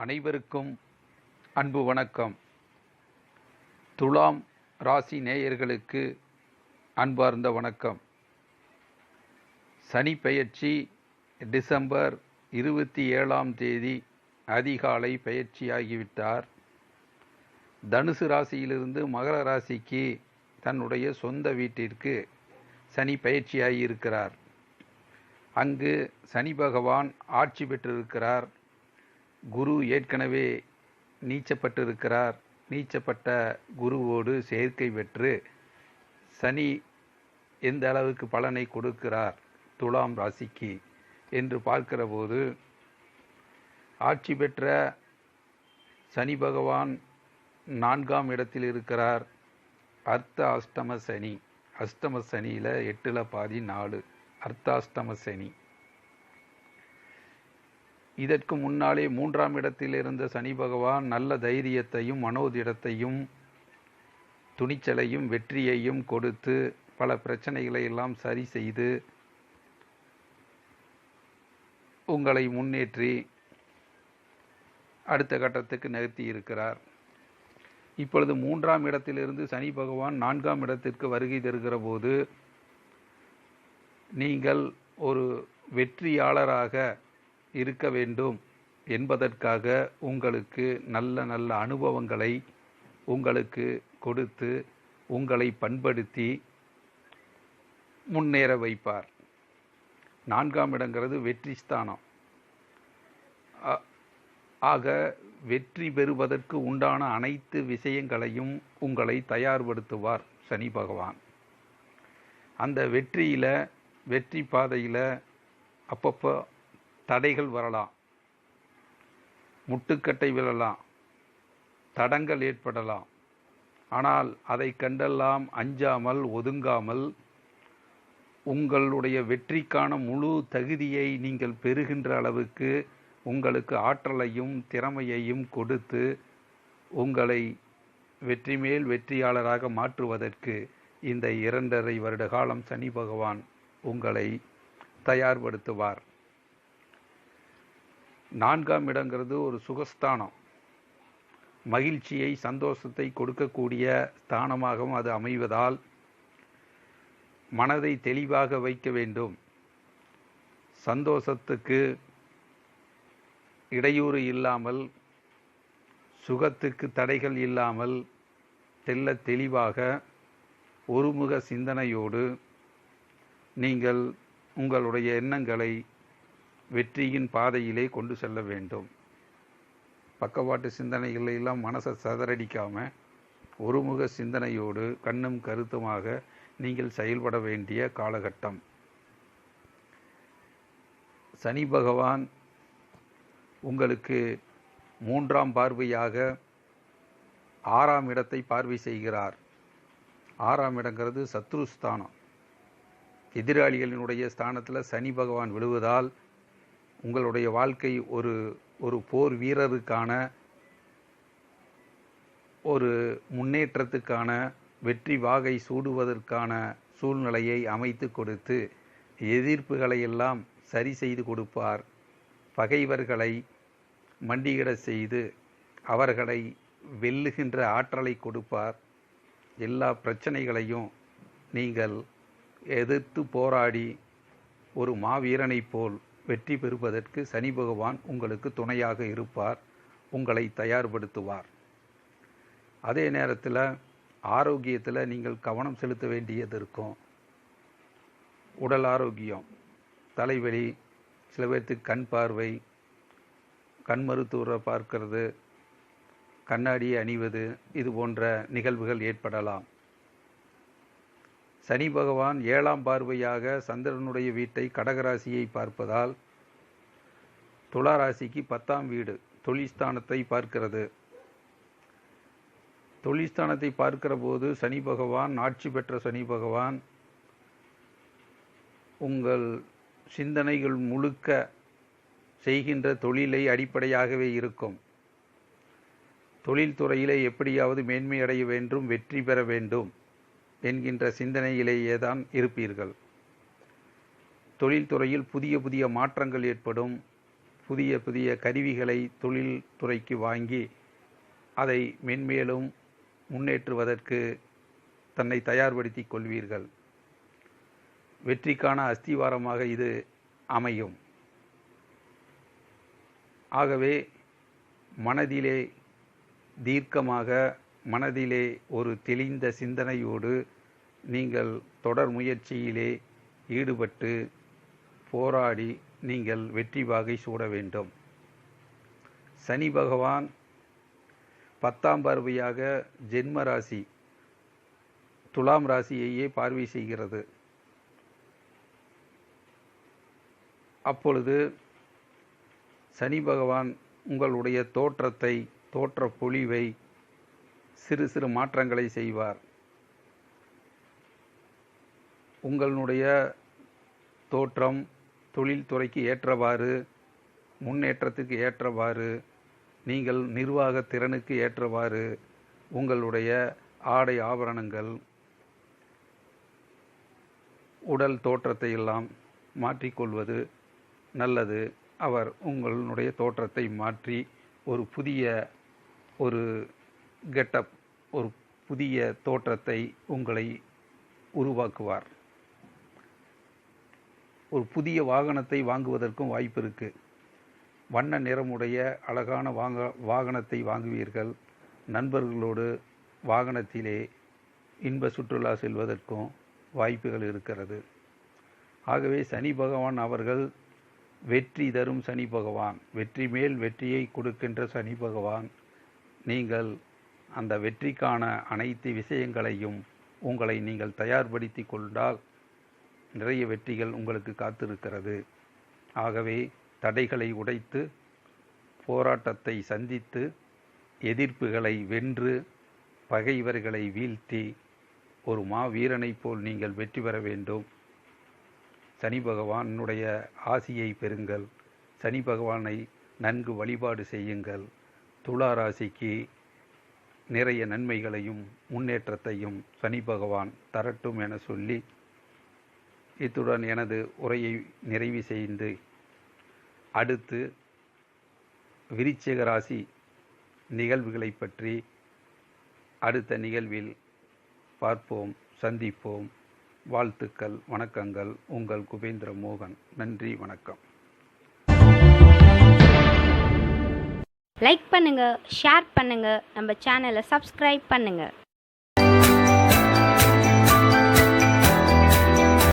அனைவருக்கும் அன்பு வணக்கம். துலாம் ராசி நேயர்களுக்கு அன்பார்ந்த வணக்கம். சனி பெயர்ச்சி டிசம்பர் 27ஆம் தேதி அதிகாலை பெயர்ச்சியாகிவிட்டார். தனுசு ராசியிலிருந்து மகர ராசிக்கு தன்னுடைய சொந்த வீட்டிற்கு சனி பெயர்ச்சியாகியிருக்கிறார். அங்கு சனி பகவான் ஆட்சி பெற்றிருக்கிறார். குரு ஏற்கனவே நீச்சப்பட்டிருக்கிறார். நீச்சப்பட்ட குருவோடு சேர்க்கை பெற்று சனி எந்த அளவுக்கு பலனை கொடுக்கிறார் துலாம் ராசிக்கு என்று பார்க்கிற போது, ஆட்சி பெற்ற சனி பகவான் 4ஆம் இடத்தில் இருக்கிறார். அர்த்த சனி. அஷ்டம சனியில் 8ல் பாதி 4 அர்த்தாஷ்டம சனி. இதற்கு முன்னாலே 3ஆம் இடத்தில் இருந்த சனி பகவான் நல்ல தைரியத்தையும் மனோதிடத்தையும் துணிச்சலையும் வெற்றியையும் கொடுத்து பல பிரச்சனைகளை எல்லாம் சரி செய்து உங்களை முன்னேற்றி அடுத்த கட்டத்துக்கு நகர்த்தி இருக்கிறார். இப்பொழுது 3ஆம் இடத்திலிருந்து சனி பகவான் 4ஆம் இடத்திற்கு வருகை தருகிற போது, நீங்கள் ஒரு வெற்றியாளராக இருக்க வேண்டும் என்பதற்காக உங்களுக்கு நல்ல நல்ல அனுபவங்களை உங்களுக்கு கொடுத்து உங்களை பண்படுத்தி முன்னேற வைப்பார். 4ஆம் இடங்கிறது வெற்றி ஸ்தானம். ஆக வெற்றி பெறுவதற்கு உண்டான அனைத்து விஷயங்களையும் உங்களை தயார்படுத்துவார் சனி பகவான். அந்த வெற்றி பாதையில் அப்பப்போ தடைகள் வரலாம், முட்டுக்கட்டை விழலாம், தடங்கள் ஏற்படலாம். ஆனால் அதை கண்டெல்லாம் அஞ்சாமல் ஒதுங்காமல் உங்களுடைய வெற்றிக்கான முழு தகுதியை நீங்கள் பெறுகின்ற அளவுக்கு உங்களுக்கு ஆற்றலையும் திறமையையும் கொடுத்து உங்களை வெற்றி மேல் வெற்றியாளராக மாற்றுவதற்கு இந்த 2.5 வருட காலம் சனி பகவான் உங்களை தயார்படுத்துவார். 4ஆம் இடங்கிறது ஒரு சுகஸ்தானம். மகிழ்ச்சியை சந்தோஷத்தை கொடுக்கக்கூடிய ஸ்தானமாகவும் அது அமைவதால் மனதை தெளிவாக வைக்க வேண்டும். சந்தோஷத்துக்கு இடையூறு இல்லாமல், சுகத்துக்கு தடைகள் இல்லாமல் தெள்ள தெளிவாக ஒருமுக சிந்தனையோடு நீங்கள் உங்களுடைய எண்ணங்களை வெற்றியின் பாதையிலே கொண்டு செல்ல வேண்டும். பக்கவாட்டு சிந்தனைகளை எல்லாம் மனசை சதறடிக்காமல் ஒருமுக சிந்தனையோடு கண்ணும் கருத்துமாக நீங்கள் செயல்பட வேண்டிய காலகட்டம். சனி பகவான் உங்களுக்கு 3ஆம் பார்வையாக 6ஆம் இடத்தை பார்வை செய்கிறார். 6ஆம் இடங்கிறது சத்ருஸ்தானம். எதிராளிகளினுடைய ஸ்தானத்தில் சனி பகவான் விழுவதால் உங்களுடைய வாழ்க்கை ஒரு போர் வீரருக்கான ஒரு முன்னேற்றத்துக்கான வெற்றி வாகை சூடுவதற்கான சூழ்நிலையை அமைத்து கொடுத்து எதிர்ப்புகளை எல்லாம் சரி செய்து கொடுப்பார். பகைவர்களை மண்டியிட செய்து அவர்களை வெல்லுகின்ற ஆற்றலை கொடுப்பார். எல்லா பிரச்சனைகளையும் நீங்கள் எதிர்த்து போராடி ஒரு மாவீரனை போல் வெற்றி பெறுவதற்கு சனி பகவான் உங்களுக்கு துணையாக இருப்பார், உங்களை தயார்படுத்துவார். அதே நேரத்தில் ஆரோக்கியத்தில் நீங்கள் கவனம் செலுத்த வேண்டியது இருக்கும். உடல் ஆரோக்கியம், தலைவலி, சில பேர்த்துக்கு கண் பார்வை, கண் மருத்துவரை பார்க்கிறது, கண்ணாடியை அணிவது, இது போன்ற நிகழ்வுகள் ஏற்படலாம். சனி பகவான் 7ஆம் பார்வையாக சந்திரனுடைய வீட்டை கடகராசியை பார்ப்பதால் துலா ராசிக்கு 10ஆம் வீடு தொழில்ஸ்தானத்தை பார்க்கிறது. தொழில்ஸ்தானத்தை பார்க்கிற போது சனி பகவான், ஆட்சி பெற்ற சனி பகவான் உங்கள் சிந்தனைகள் முழுக்க செய்கின்ற தொழிலை அடிப்படையாகவே இருக்கும். தொழில்துறையிலே எப்படியாவது மேன்மை அடைய வேண்டும், வெற்றி பெற வேண்டும் என்கின்ற சிந்தனையிலேயே தான் இருப்பீர்கள். தொழில்துறையில் புதிய புதிய மாற்றங்கள் ஏற்படும். புதிய புதிய கருவிகளை தொழில்துறைக்கு வாங்கி அதை மென்மேலும் முன்னேற்றுவதற்கு தன்னை தயார்படுத்திக் கொள்வீர்கள். வெற்றிக்கான அஸ்திவாரமாக இது அமையும். ஆகவே மனதிலே தீர்க்கமாக, மனதிலே ஒரு தெளிந்த சிந்தனையோடு நீங்கள் தொடர் முயற்சியிலே ஈடுபட்டு போராடி நீங்கள் வெற்றி வாகை சூட வேண்டும். சனி பகவான் 10ஆம் பார்வையாக ஜென்ம ராசி துலாம் ராசியையே பார்வை செய்கிறது. அப்பொழுது சனி பகவான் உங்களுடைய தோற்ற பொலிவை சிறு சிறு மாற்றங்களை செய்வார். உங்களுடைய தோற்றம் தொழில்துறைக்கு ஏற்றவாறு, முன்னேற்றத்துக்கு ஏற்றவாறு, நீங்கள் நிர்வாக திறனுக்கு ஏற்றவாறு உங்களுடைய ஆடை ஆபரணங்கள், உடல் தோற்றத்தை எல்லாம் மாற்றிக்கொள்வது நல்லது. அவர் உங்களுடைய தோற்றத்தை மாற்றி ஒரு புதிய கெட்டப், ஒரு புதிய தோற்றத்தை உங்களை உருவாக்குவார். ஒரு புதிய வாகனத்தை வாங்குவதற்கும் வாய்ப்பு இருக்கு. வண்ண நிறமுடைய அழகான வாகனத்தை வாங்குவீர்கள். நண்பர்களோடு வாகனத்திலே இன்ப சுற்றுலா செல்வதற்கும் வாய்ப்புகள் இருக்கிறது. ஆகவே சனி பகவான் அவர்கள் வெற்றி தரும் சனி பகவான், வெற்றி மேல் வெற்றியை கொடுக்கின்ற சனி பகவான். நீங்கள் அந்த வெற்றிக்கான அனைத்து விஷயங்களையும் உங்களை நீங்கள் தயார்படுத்தி கொண்டால் நிறைய வெற்றிகள் உங்களுக்கு காத்திருக்கிறது. ஆகவே தடைகளை உடைத்து, போராட்டத்தை சந்தித்து, எதிர்ப்புகளை வென்று, பகைவர்களை வீழ்த்தி ஒரு மாவீரனைப் போல் நீங்கள் வெற்றி பெற வேண்டும். சனி பகவானுடைய ஆசியை பெறுங்கள். சனி பகவானை நன்கு வழிபாடு செய்யுங்கள். துலா ராசிக்கு நிறைய நன்மைகளையும் முன்னேற்றத்தையும் சனி பகவான் தரட்டும் என சொல்லி இத்துடன் எனது உரையை நிறைவு செய்து அடுத்து விருச்சிக ராசி நிகழ்வுகளை பற்றி அடுத்த நிகழ்வில் பார்ப்போம், சந்திப்போம். வாழ்த்துக்கள், வணக்கங்கள். உங்கள் குபேந்திர மோகன். நன்றி, வணக்கம். லைக் பண்ணுங்க, ஷேர் பண்ணுங்க, நம்ம சேனலை சப்ஸ்கிரைப் பண்ணுங்க.